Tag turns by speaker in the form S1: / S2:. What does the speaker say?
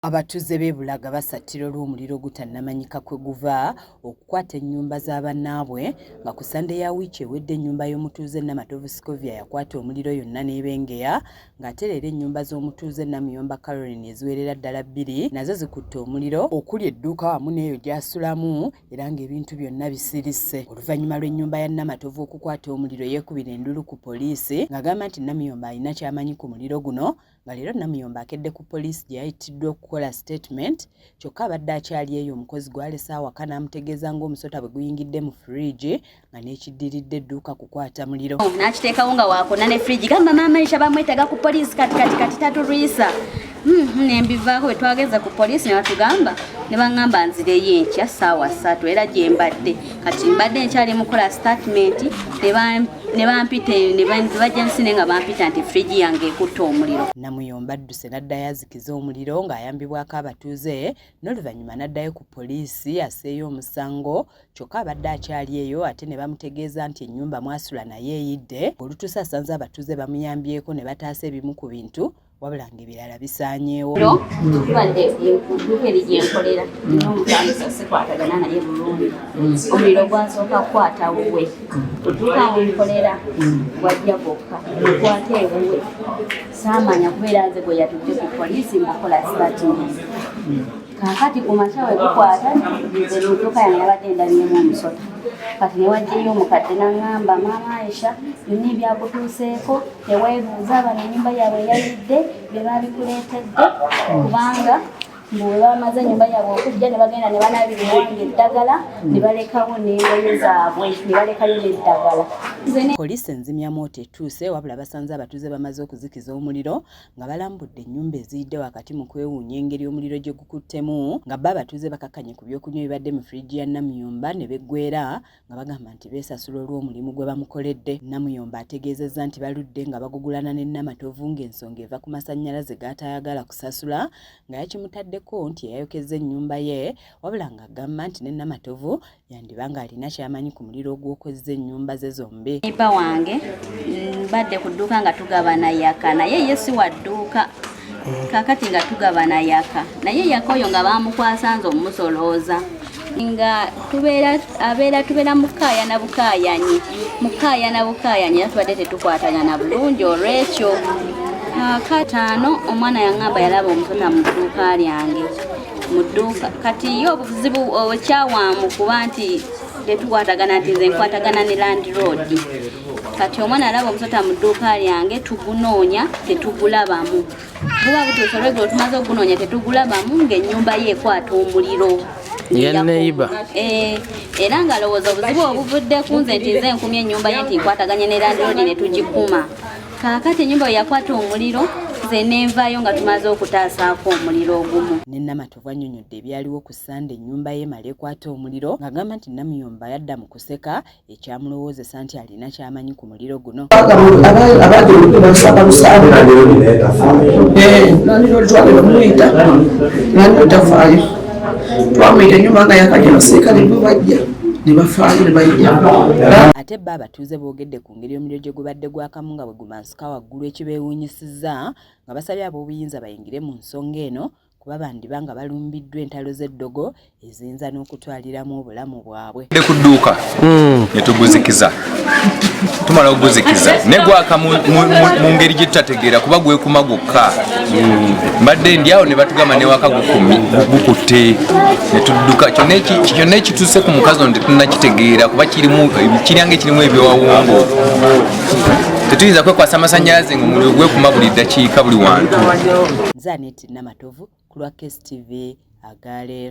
S1: Abatuze b'Ebulaga basattira olw'omuliro ogutannamanyika kwe guva okukwata ennyumba z'abannaabwe nga ku Sande ya wiiki ewedde ennyumba y'omutuuze Namatovu Scovia yakwata omuliro yonna n'ebengeya ng'ate leero ennyumba z'omutuuze Namuyomba Caroline eziwerera ddala 2 nazo zikutte omuliro okuli edduuka wamu n'eyo gy'asulamu era ng'ebintu byonna bisirise. Oluvannyuma lw'ennyumba ya Namatovu okukwata omuliro yeekubira endulu ku poliisi ng'agamba nti Namuyomba alina ky'amanyi ku muliro guno nga leero Namuyomba akedde ku poliisi gye yayitiddwa okukola statement kyokka abadde akyali eyo omukozi gw'alese awaka n'amutegeeza ng'omusota bwe guyingidde mu fridge nga n'ekiddiridde edduuka kukwata muliro.
S2: N'akiteekawo nga waakonna ne fridge gamba maama Aisha bamwetaaga ku poliisi kati tatulwisa. Nembivaako bwe twageza ku poliisi ne batugamba ne baŋŋamba nzireyo enkya ssaawa 3 era gye mbadde kati mbadde nkyali mukola statement ne bampita ne bajja nsine nga bampita nti fridge yange ekutte omuliro.
S1: Namuyomba adduse n'addayo azikiza omuliro ng'ayambibwako abatuuze n'oluvannyuma n'addayo ku poliisi asseeyo omusango kyokka abadde akyali eyo ate ne bamutegeeza nti ennyumba mwasula naye eyidde. Olutuusa asanze abatuuze bamuyambyeko ne bataasa ebimu ku bintu wabula ng'ebirala bisaanyeewo.
S2: Tubadde edduuka erigyenkolera n'omutandisa sikwatagana naye bulungi. Omuliro gwasooka kukwata wuwe. Edduuka wenkolera gwajja gwokka kwata ewuwe. Saamanya kubeera nze gwe yatudde ku poliisi mbukola statement. Kaakati ku makya we gukwata nze edduuka yange yabadde ndabyemu omusota. Kati ne wajjayo omukadde n'aŋŋamba maama Aisha byonna ebyakutuuseeko teweebuuza bano ennyumba yaabwe yayidde bye babikuleetedde kubanga bwe bamaze ennyumba yaabwe okujja ne bagenda ne banaabira ewange eddagala ne balekawo n'engoye zaabwe ne balekayo n'eddagala.
S1: Poliisi enzimyamoto etuuse wabula basanze abatuuze bamaze okuzikiza omuliro nga balambudde ennyumba eziyidde wakati mu kwewuunya engeri omuliro gye gukuttemu nga bo abatuuze bakakkanye ku byokunywa ebibadde mu fridge ya Namuyomba ne beggwera nga bagamba nti beesasula olw'omulimu gwe bamukoledde. Namuyomba ategeezezza nti baludde nga bagugulana ne Namatovu ng'ensonga eva ku masannyalaze g'atayagala kusasula nga yakimutaddeko nti yayokezza ennyumba ye wabula ng'agamba nti ne Namatovu yandiba ng'alina ky'amanyi ku muliro ogwokozza ennyumba ze zombi.
S2: Neiba wange mbadde ku dduuka nga tugabana yaka naye ye si wa dduuka kakati nga tugabana yaka naye yaka oyo nga bamukwasa nze omusolooza nga tubeera mukaayana bukaayanyi era tubadde tetukwatagana bulungi olwekyo. Kataano omwana yaŋŋamba yalaba omusota mu dduuka lyange mu dduuka kati yo obuzibu okyawaamu kuba nti tetukwatagana nti nze nkwatagana ne landlord. Kati omwana alaba omusota mu dduuka lyange tugunoonya tetugulabamu. Buba butuusa olweggulo tumaze ogunoonya tetugulabamu ng'ennyumba ye ekwata omuliro. Era nga lowooza obuzibu obuvudde ku nze nti nze nkumye ennyumba ye nti nkwataganye ne landlord ne tugikuma. Kaakati ennyumba we yakwata omuliro nze nenvaayo nga tumaze okutaasaako omuliro ogumu.
S1: Ne Namatovu annyonnyodde ebyaliwo ku Sande ennyumba ye mala ekwata omuliro ng'agamba nti Namuyomba yadda mu kuseka ekyamulowoozesa nti alina ky'amanyi ku muliro guno.
S3: Twamuyita ennyumba nga yakajja abasirikale bo bajja ne bafaayo ne bayita.
S1: Ate bo abatuuze boogedde ku ngeri omuliro gye gubadde gwakamu nga bwe gumansuka waggulu ekibeewuunyisizza nga basabye ab'obuyinza bayingire mu nsonga eno kuba bandiba nga balumbiddwa entalo z'eddogo eziyinza n'okutwaliramu obulamu bwabwe.
S4: Ku dduuka ne tuguzikiza tumala okuguzikiza ne gwaka mu ngeri gye tutategeera kuba gwekuma gwokka. Mbadde ndi awo ne batugamba ne waka gukutte ne tudduka. Kyonna ekituuse ku mukazi ono tetunnakitegeera kuba kiryanga ekirimu ebyowawungo. Tetuyinza kwekwasa amasannyalaze ng'omuliro gwekuma buli ddakiika buli wantu.
S1: Nze Aneti Namatovu ku lwa KSTV Agaleero.